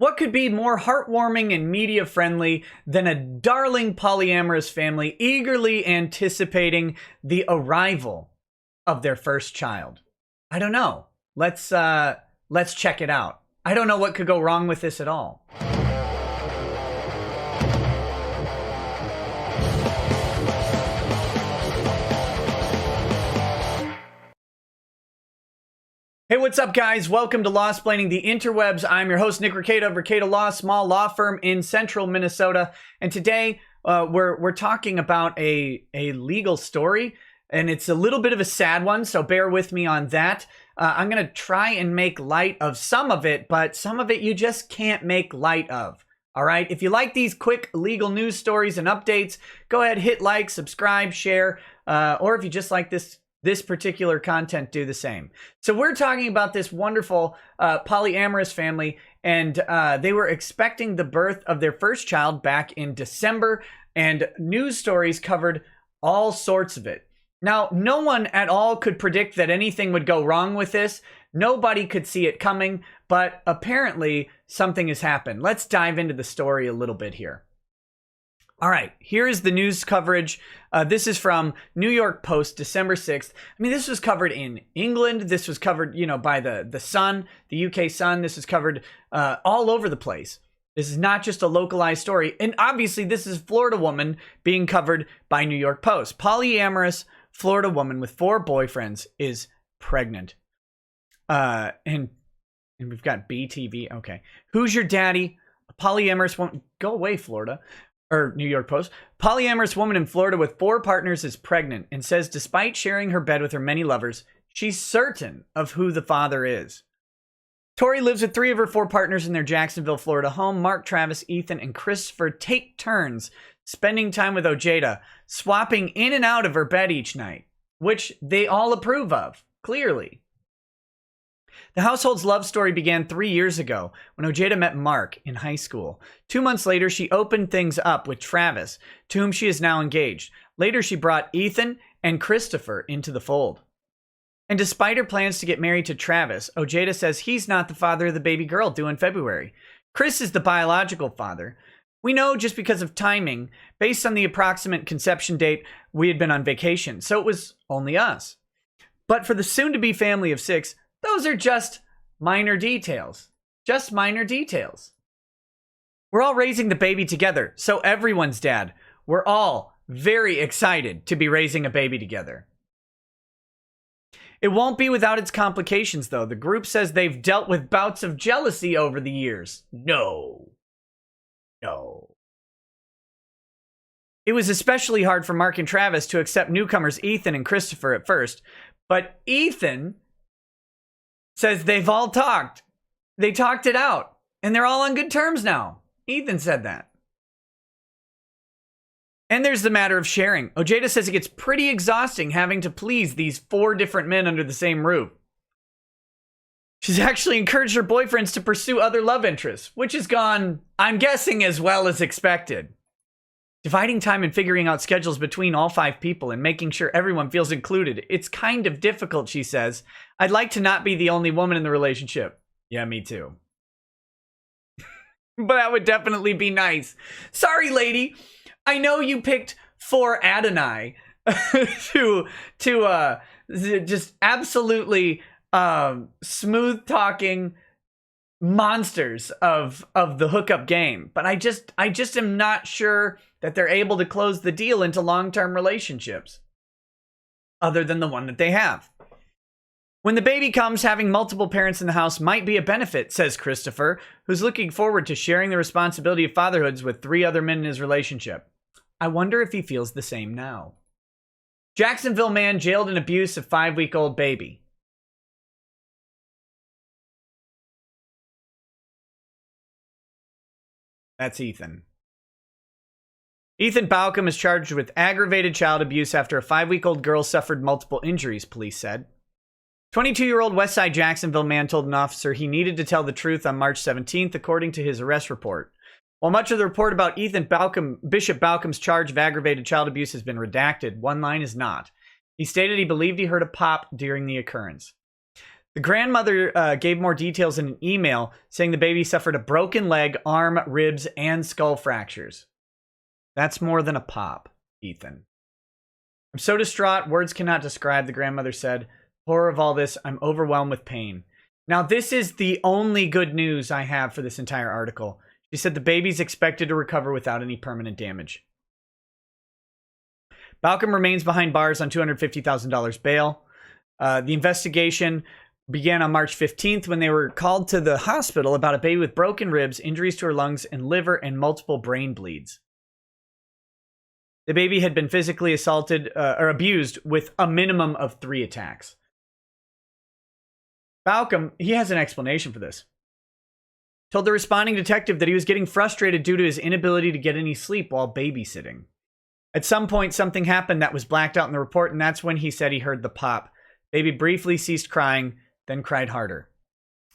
What could be more heartwarming and media-friendly than a darling polyamorous family eagerly anticipating the arrival of their first child? I don't know. Let's check it out. I don't know what could go wrong with this at all. Hey, what's up, guys? Welcome to Lawsplaining the Interwebs. I'm your host, Nick Rekieta of Rekieta Law, small law firm in central Minnesota. And today, we're talking about a legal story, and it's a little bit of a sad one, so bear with me on that. I'm going to try and make light of some of it, but some of it you just can't make light of. All right? If you like these quick legal news stories and updates, go ahead, hit like, subscribe, share, or if you just like this particular content, do the same. So we're talking about this wonderful polyamorous family, and they were expecting the birth of their first child back in December, and news stories covered all sorts of it. Now, no one at all could predict that anything would go wrong with this. Nobody could see it coming, but apparently something has happened. Let's dive into the story a little bit here. All right, here is the news coverage. This is from New York Post, December 6th. I mean, this was covered in England. This was covered, by the Sun, the UK Sun. This is covered all over the place. This is not just a localized story. And obviously, this is Florida woman being covered by New York Post. Polyamorous Florida woman with 4 boyfriends is pregnant. And we've got BTV. Okay. Who's your daddy? A polyamorous woman. Go away, Florida. Or New York Post. Polyamorous woman in Florida with 4 partners is pregnant and says despite sharing her bed with her many lovers, she's certain of who the father is. Tori lives with 3 of her 4 partners in their Jacksonville, Florida home. Mark, Travis, Ethan, and Christopher take turns spending time with Ojeda, swapping in and out of her bed each night, which they all approve of, clearly. The household's love story began 3 years ago when Ojeda met Mark in high school. 2 months later, she opened things up with Travis, to whom she is now engaged. Later, she brought Ethan and Christopher into the fold. And despite her plans to get married to Travis, Ojeda says he's not the father of the baby girl due in February. Chris is the biological father. We know just because of timing, based on the approximate conception date, we had been on vacation, so it was only us. But for the soon-to-be family of 6, those are just minor details. Just minor details. We're all raising the baby together, so everyone's dad. We're all very excited to be raising a baby together. It won't be without its complications, though. The group says they've dealt with bouts of jealousy over the years. No. It was especially hard for Mark and Travis to accept newcomers Ethan and Christopher at first, but Ethan says they've all talked. They talked it out, and they're all on good terms now. Ethan said that. And there's the matter of sharing. Ojeda says it gets pretty exhausting having to please these 4 different men under the same roof. She's actually encouraged her boyfriends to pursue other love interests, which has gone, I'm guessing, as well as expected. Dividing time and figuring out schedules between all 5 people and making sure everyone feels included. It's kind of difficult, she says. I'd like to not be the only woman in the relationship. Yeah, me too. But that would definitely be nice. Sorry, lady. I know you picked for Adonai to just absolutely smooth talking monsters of the hookup game, but I just am not sure that they're able to close the deal into long-term relationships other than the one that they have. When the baby comes, having multiple parents in the house might be a benefit, says Christopher, who's looking forward to sharing the responsibility of fatherhoods with 3 other men in his relationship. I wonder if he feels the same now. Jacksonville man jailed in abuse of 5-week-old baby. That's Ethan. Ethan Balcom is charged with aggravated child abuse after a 5-week-old girl suffered multiple injuries, police said. 22-year-old Westside Jacksonville man told an officer he needed to tell the truth on March 17th, according to his arrest report. While much of the report about Bishop Balcom's charge of aggravated child abuse has been redacted, one line is not. He stated he believed he heard a pop during the occurrence. The grandmother gave more details in an email, saying the baby suffered a broken leg, arm, ribs, and skull fractures. That's more than a pop, Ethan. I'm so distraught, words cannot describe, the grandmother said. Horror of all this, I'm overwhelmed with pain. Now, this is the only good news I have for this entire article. She said the baby's expected to recover without any permanent damage. Balcom remains behind bars on $250,000 bail. The investigation began on March 15th when they were called to the hospital about a baby with broken ribs, injuries to her lungs and liver, and multiple brain bleeds. The baby had been physically assaulted or abused with a minimum of 3 attacks. Balcom, he has an explanation for this. Told the responding detective that he was getting frustrated due to his inability to get any sleep while babysitting. At some point, something happened that was blacked out in the report, and that's when he said he heard the pop. Baby briefly ceased crying, then cried harder,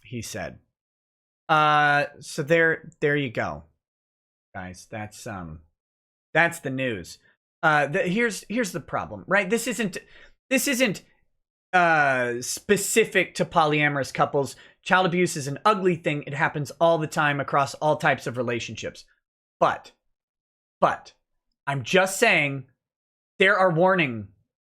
he said. So there you go, guys. That's the news. Here's the problem, right? This isn't specific to polyamorous couples. Child abuse is an ugly thing. It happens all the time across all types of relationships. But I'm just saying there are warning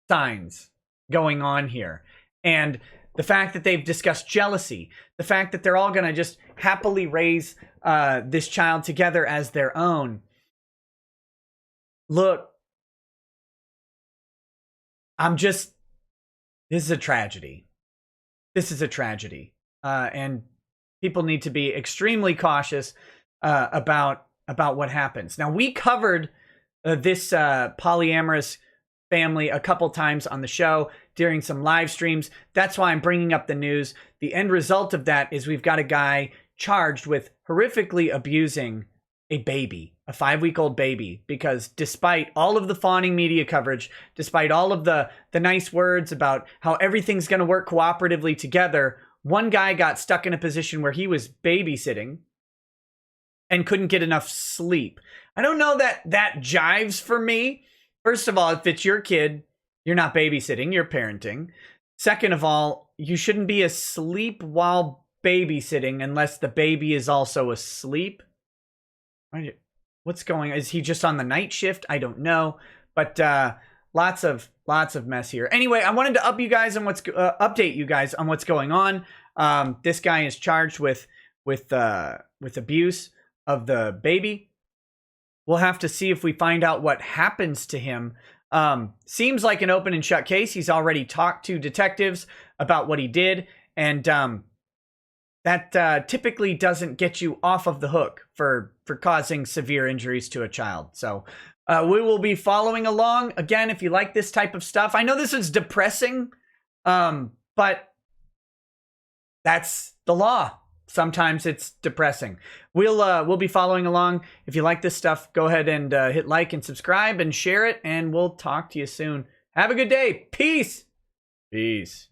signs going on here. And the fact that they've discussed jealousy, the fact that they're all going to just happily raise this child together as their own. Look, this is a tragedy. This is a tragedy. And people need to be extremely cautious about what happens. Now, we covered this polyamorous family a couple times on the show during some live streams. That's why I'm bringing up the news. The end result of that is we've got a guy charged with horrifically abusing a baby, a 5-week-old baby, because despite all of the fawning media coverage, despite all of the nice words about how everything's going to work cooperatively together, one guy got stuck in a position where he was babysitting and couldn't get enough sleep. I don't know that jives for me. First of all, if it's your kid, you're not babysitting, you're parenting. Second of all, you shouldn't be asleep while babysitting unless the baby is also asleep. What's going on? Is he just on the night shift? I don't know. But lots of mess here. Anyway, I wanted to update you guys on what's going on. This guy is charged with abuse of the baby. We'll have to see if we find out what happens to him. Seems like an open and shut case. He's already talked to detectives about what he did, and that typically doesn't get you off of the hook for causing severe injuries to a child. So we will be following along. Again, if you like this type of stuff, I know this is depressing, but that's the law. Sometimes it's depressing. We'll be following along. If you like this stuff, go ahead and hit like and subscribe and share it, and we'll talk to you soon. Have a good day. Peace. Peace.